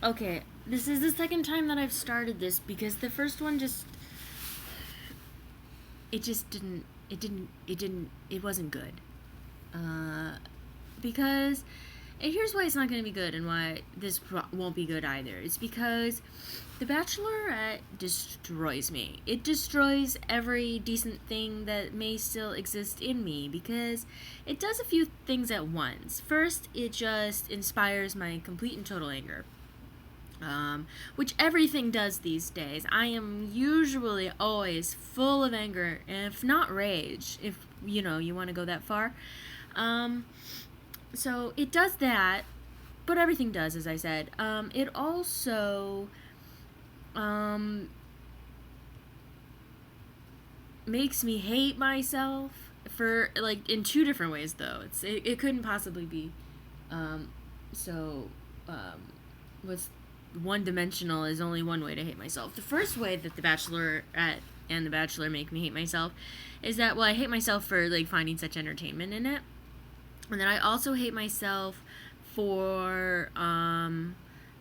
Okay, this is the second time that I've started this because the first one it wasn't good. Because, and here's why it's not going to be good and why this won't be good either. It's because The Bachelorette destroys me. It destroys every decent thing that may still exist in me because it does a few things at once. First, it just inspires my complete and total anger. Which everything does these days. I am usually always full of anger, if not rage, if you want to go that far. So it does that, but everything does, as I said. It also makes me hate myself for in two different ways, though. It couldn't possibly be so was one-dimensional. Is only one way to hate myself. The first way that The Bachelorette and The Bachelor make me hate myself is that, I hate myself for finding such entertainment in it, and then I also hate myself for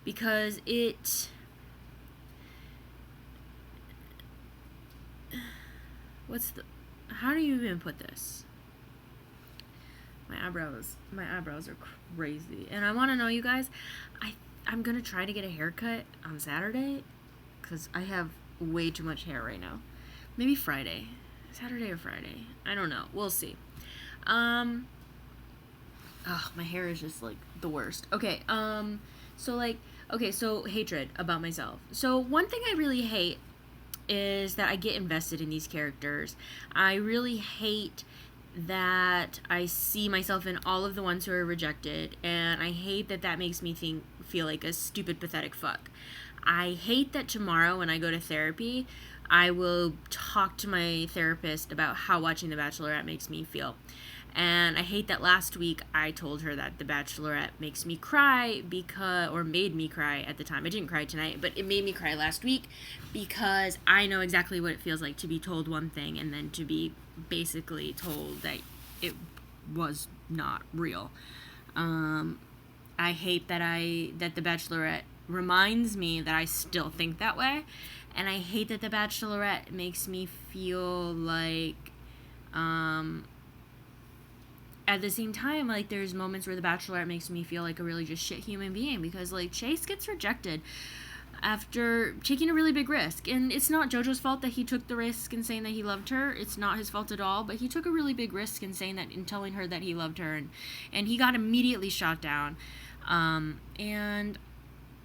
because how do you even put this? My eyebrows are crazy, and I want to know, you guys, I'm gonna try to get a haircut on Saturday because I have way too much hair right now. Maybe Friday, Saturday or Friday. I don't know. We'll see. My hair is just the worst. Okay. So hatred about myself. So one thing I really hate is that I get invested in these characters. I really hate that I see myself in all of the ones who are rejected, and I hate that makes me feel like a stupid, pathetic fuck. I hate that tomorrow when I go to therapy, I will talk to my therapist about how watching The Bachelorette makes me feel. And I hate that last week I told her that The Bachelorette makes me cry or made me cry at the time. I didn't cry tonight, but it made me cry last week because I know exactly what it feels like to be told one thing and then to be basically told that it was not real. I hate that The Bachelorette reminds me that I still think that way, and I hate that The Bachelorette makes me feel like, at the same time, there's moments where The Bachelorette makes me feel like a really just shit human being because, Chase gets rejected after taking a really big risk. And it's not JoJo's fault that he took the risk in saying that he loved her. It's not his fault at all, but he took a really big risk in saying that, in telling her that he loved her, and he got immediately shot down. And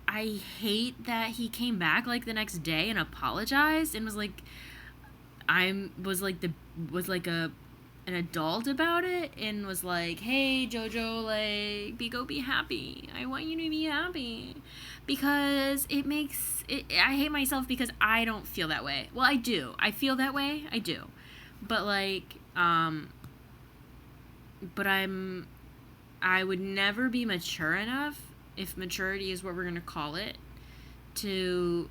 I hate that he came back, the next day and apologized and was an adult about it and was like, hey, JoJo, go be happy. I want you to be happy. Because I hate myself because I don't feel that way. Well, I do. I feel that way. I do. But, I would never be mature enough, if maturity is what we're going to call it, I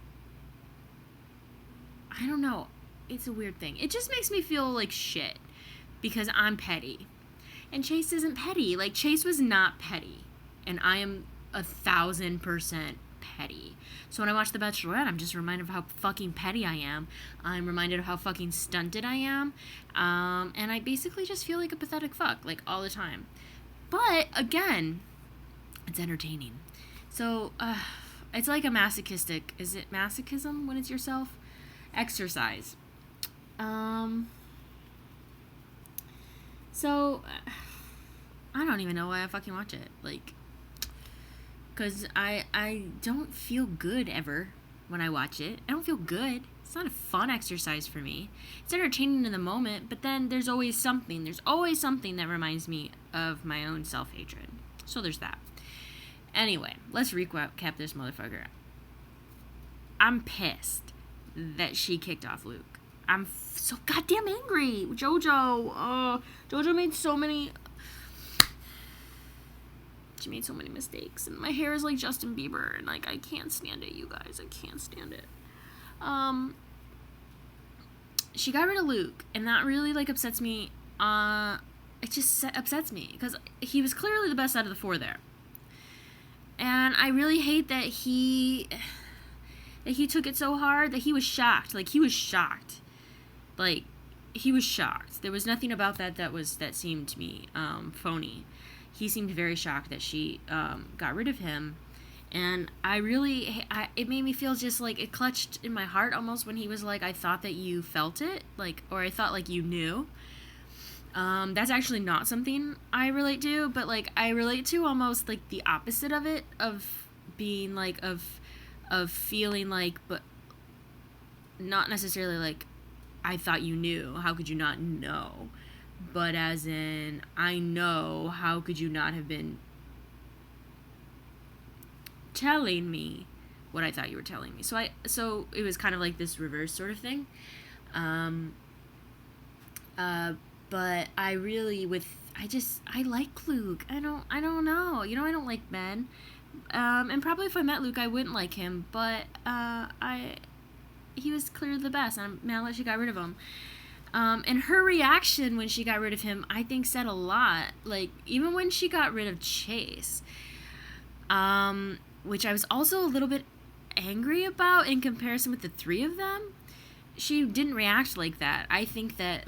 don't know. It's a weird thing. It just makes me feel like shit. Because I'm petty. And Chase isn't petty. Chase was not petty. And I am 1,000% petty. So when I watch The Bachelorette, I'm just reminded of how fucking petty I am. I'm reminded of how fucking stunted I am. And I basically just feel like a pathetic fuck, all the time. But, again, it's entertaining. So, it's like a masochistic... Is it masochism when it's yourself? Exercise. So, I don't even know why I fucking watch it. Because I don't feel good ever when I watch it. I don't feel good. It's not a fun exercise for me. It's entertaining in the moment, but then there's always something. There's always something that reminds me of my own self-hatred. So there's that. Anyway, let's recap this motherfucker. I'm pissed that she kicked off Luke. I'm so goddamn angry. JoJo. JoJo made so many... She made so many mistakes. And my hair is like Justin Bieber. And, I can't stand it, you guys. I can't stand it. She got rid of Luke. And that really, upsets me. It just upsets me. Because he was clearly the best out of the four there. And I really hate that he took it so hard, that he was shocked. Like, he was shocked. Like, he was shocked. There was nothing about that seemed to me phony. He seemed very shocked that she got rid of him. And it made me feel just like, it clutched in my heart almost when he was like, I thought that you felt it, like, or I thought like you knew. That's actually not something I relate to, but like, I relate to almost like the opposite of it, of being like, of feeling like, but not necessarily like, I thought you knew, how could you not know? But as in, I know, how could you not have been telling me what I thought you were telling me? So it was kind of like this reverse sort of thing. But I really, I like Luke. I don't know. You know, I don't like Ben. And probably if I met Luke, I wouldn't like him. But, he was clearly the best. I'm mad that she got rid of him. And her reaction when she got rid of him, I think said a lot. Like, even when she got rid of Chase, which I was also a little bit angry about in comparison with the three of them, she didn't react like that. I think that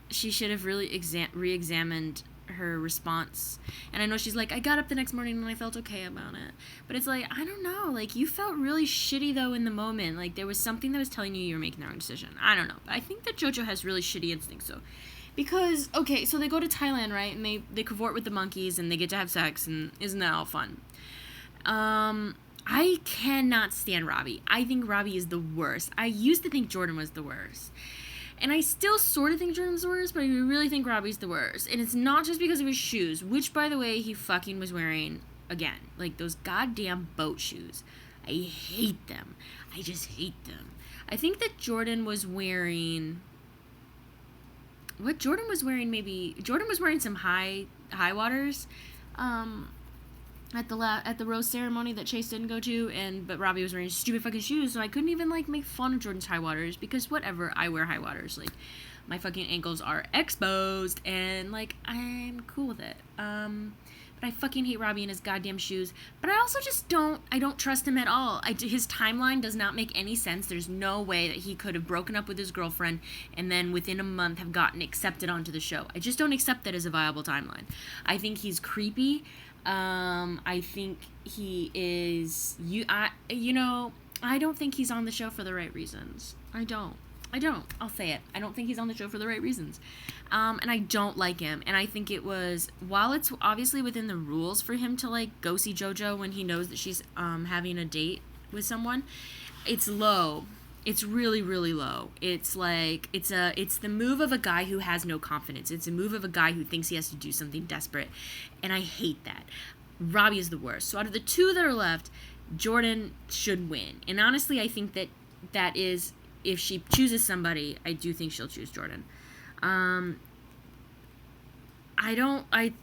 she should have really re-examined her response. And I know she's like, I got up the next morning and I felt okay about it. But it's like, I don't know. Like, you felt really shitty, though, in the moment. Like, there was something that was telling you were making the wrong decision. I don't know. But I think that JoJo has really shitty instincts, so. Because, okay, so they go to Thailand, right? And they cavort with the monkeys and they get to have sex, and isn't that all fun? I cannot stand Robbie. I think Robbie is the worst. I used to think Jordan was the worst. And I still sort of think Jordan's the worst, but I really think Robbie's the worst. And it's not just because of his shoes, which, by the way, he fucking was wearing again. Like, those goddamn boat shoes. I hate them. I just hate them. I think that Jordan was wearing... What Jordan was wearing, maybe... Jordan was wearing some high waters at the rose ceremony that Chase didn't go to, but Robbie was wearing stupid fucking shoes, so I couldn't even, like, make fun of Jordan's high waters, because whatever, I wear high waters. Like, my fucking ankles are exposed, and, like, I'm cool with it. But I fucking hate Robbie and his goddamn shoes. But I also just don't trust him at all. His timeline does not make any sense. There's no way that he could have broken up with his girlfriend and then within a month have gotten accepted onto the show. I just don't accept that as a viable timeline. I think he's creepy. I think he is, I don't think he's on the show for the right reasons. I don't. I'll say it. I don't think he's on the show for the right reasons. And I don't like him. And I think it was, while it's obviously within the rules for him to, like, go see JoJo when he knows that she's, having a date with someone, it's low. It's really, really low. It's like, it's the move of a guy who has no confidence. It's a move of a guy who thinks he has to do something desperate. And I hate that. Robbie is the worst. So out of the two that are left, Jordan should win. And honestly, I think that is, if she chooses somebody, I do think she'll choose Jordan. I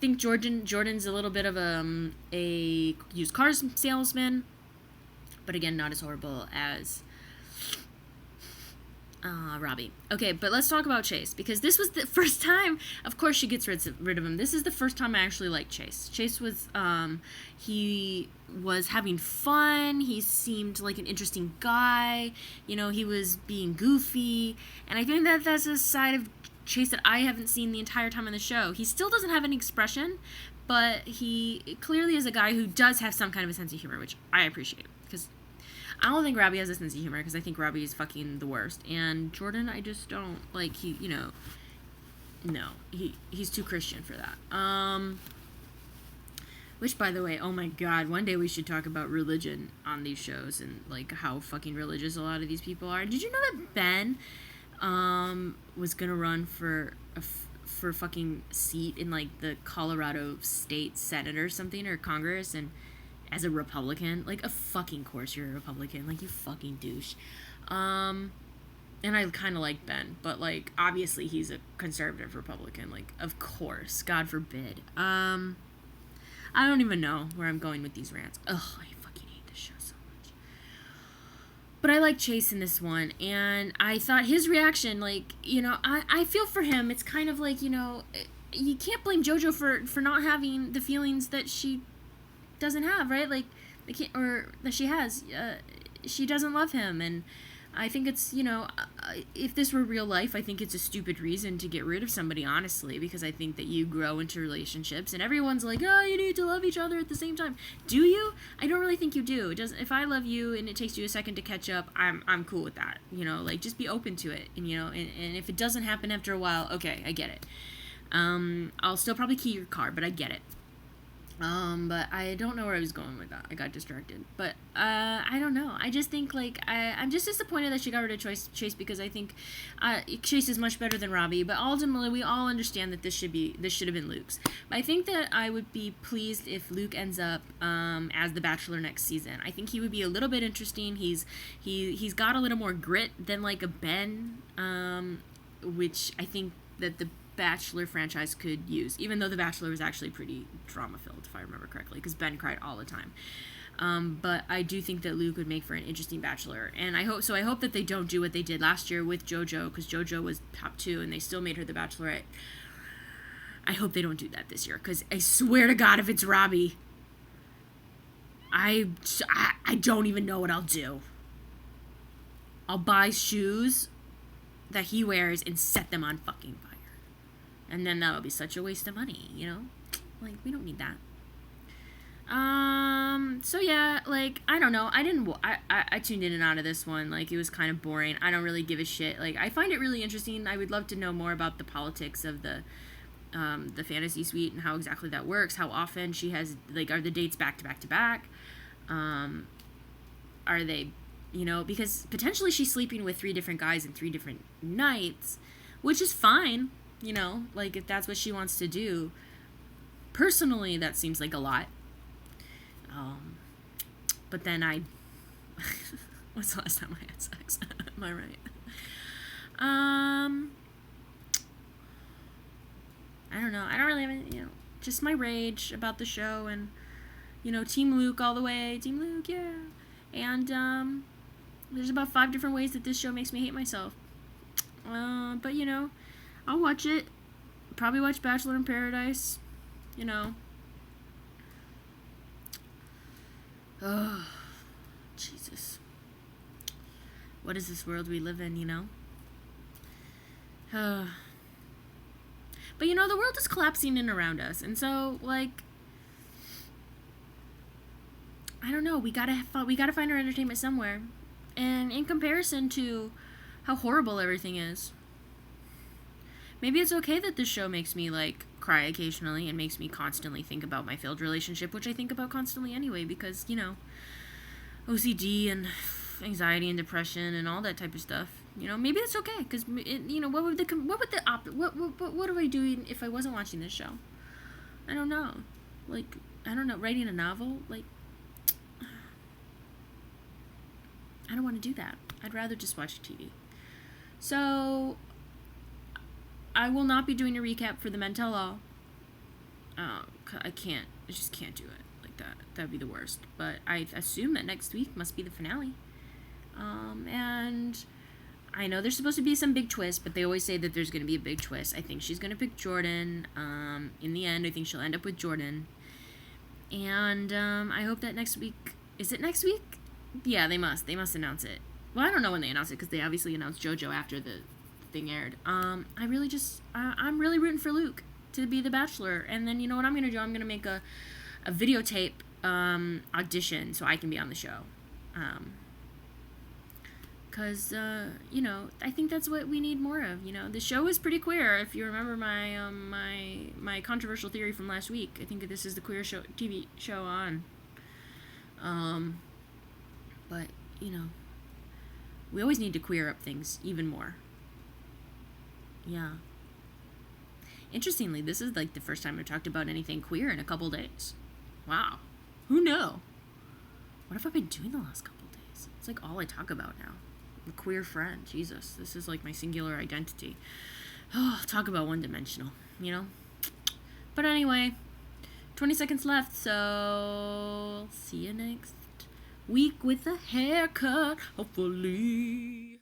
think Jordan's a little bit of a used car salesman, but again, not as horrible as Robbie. Okay, but let's talk about Chase, because this was the first time, of course she gets rid of him. This is the first time I actually liked Chase. Chase was, he was having fun. He seemed like an interesting guy. You know, he was being goofy. And I think that that's a side of Chase that I haven't seen the entire time on the show. He still doesn't have any expression, but he clearly is a guy who does have some kind of a sense of humor, which I appreciate, because I don't think Robbie has a sense of humor, because I think Robbie is fucking the worst. And Jordan, I just don't, like, he's too Christian for that. Which, by the way, oh my god, one day we should talk about religion on these shows, and, like, how fucking religious a lot of these people are. Did you know that Ben, was gonna run for fucking seat in, like, the Colorado State Senate or something, or Congress, and as a Republican? Like, of fucking course you're a Republican. Like, you fucking douche. And I kind of like Ben, but, like, obviously he's a conservative Republican. Like, of course. God forbid. I don't even know where I'm going with these rants. Ugh, I fucking hate this show so much. But I like Chase in this one, and I thought his reaction, like, I feel for him. It's kind of like, you can't blame JoJo for not having the feelings that she doesn't have, right? Like, that she has, she doesn't love him, and I think it's, if this were real life, I think it's a stupid reason to get rid of somebody, honestly, because I think that you grow into relationships, and everyone's like, oh, you need to love each other at the same time. Do you? I don't really think you do. It doesn't. If I love you and it takes you a second to catch up, I'm cool with that. Just be open to it, and if it doesn't happen after a while, okay, I get it. I'll still probably key your car, but I get it. But I don't know where I was going with that. I got distracted. But, I don't know. I just think, I'm just disappointed that she got rid of Chase because I think, Chase is much better than Robbie. But ultimately, we all understand that this should have been Luke's. But I think that I would be pleased if Luke ends up, as the Bachelor next season. I think he would be a little bit interesting. He's got a little more grit than, a Ben, which I think that the Bachelor franchise could use, even though The Bachelor was actually pretty drama-filled, if I remember correctly, because Ben cried all the time. But I do think that Luke would make for an interesting Bachelor, and I hope that they don't do what they did last year with JoJo, because JoJo was top 2, and they still made her the Bachelorette. I hope they don't do that this year, because I swear to God, if it's Robbie, I don't even know what I'll do. I'll buy shoes that he wears and set them on fucking fire. And then that'll be such a waste of money, we don't need that. So yeah, I don't know. I tuned in and out of this one. It was kind of boring. I don't really give a shit. I find it really interesting. I would love to know more about the politics of the fantasy suite and how exactly that works. How often she has, are the dates back to back to back? Are they, because potentially she's sleeping with 3 different guys in 3 different nights, which is fine. If that's what she wants to do. Personally, that seems like a lot. But then what's the last time I had sex? Am I right? I don't know. I don't really have any, just my rage about the show and, Team Luke all the way. Team Luke, yeah. And, there's about 5 different ways that this show makes me hate myself. But, I'll watch it. Probably watch Bachelor in Paradise. Oh, Jesus. What is this world we live in, But, the world is collapsing in around us. And so, I don't know. We gotta find our entertainment somewhere. And in comparison to how horrible everything is, maybe it's okay that this show makes me, cry occasionally and makes me constantly think about my failed relationship, which I think about constantly anyway because, OCD and anxiety and depression and all that type of stuff. Maybe it's okay because, what do I do if I wasn't watching this show? I don't know. Writing a novel? I don't want to do that. I'd rather just watch TV. So I will not be doing a recap for the Men Tell All. I just can't do it like that. That'd be the worst. But I assume that next week must be the finale. And I know there's supposed to be some big twist, but they always say that there's going to be a big twist. I think she's going to pick Jordan. In the end, I think she'll end up with Jordan. And I hope that next week... Is it next week? Yeah, they must. They must announce it. Well, I don't know when they announce it, because they obviously announced JoJo after the thing aired. I'm really rooting for Luke to be the Bachelor. And then, you know what I'm going to do? I'm going to make a videotape audition so I can be on the show. Because, I think that's what we need more of. The show is pretty queer. If you remember my my controversial theory from last week, I think this is the queer TV show on. But, we always need to queer up things even more. Yeah. Interestingly, this is the first time I've talked about anything queer in a couple days. Wow. Who knew? What have I been doing the last couple days? It's all I talk about now. A queer friend. Jesus. This is my singular identity. Oh, talk about one-dimensional, But anyway, 20 seconds left, so see you next week with a haircut, hopefully.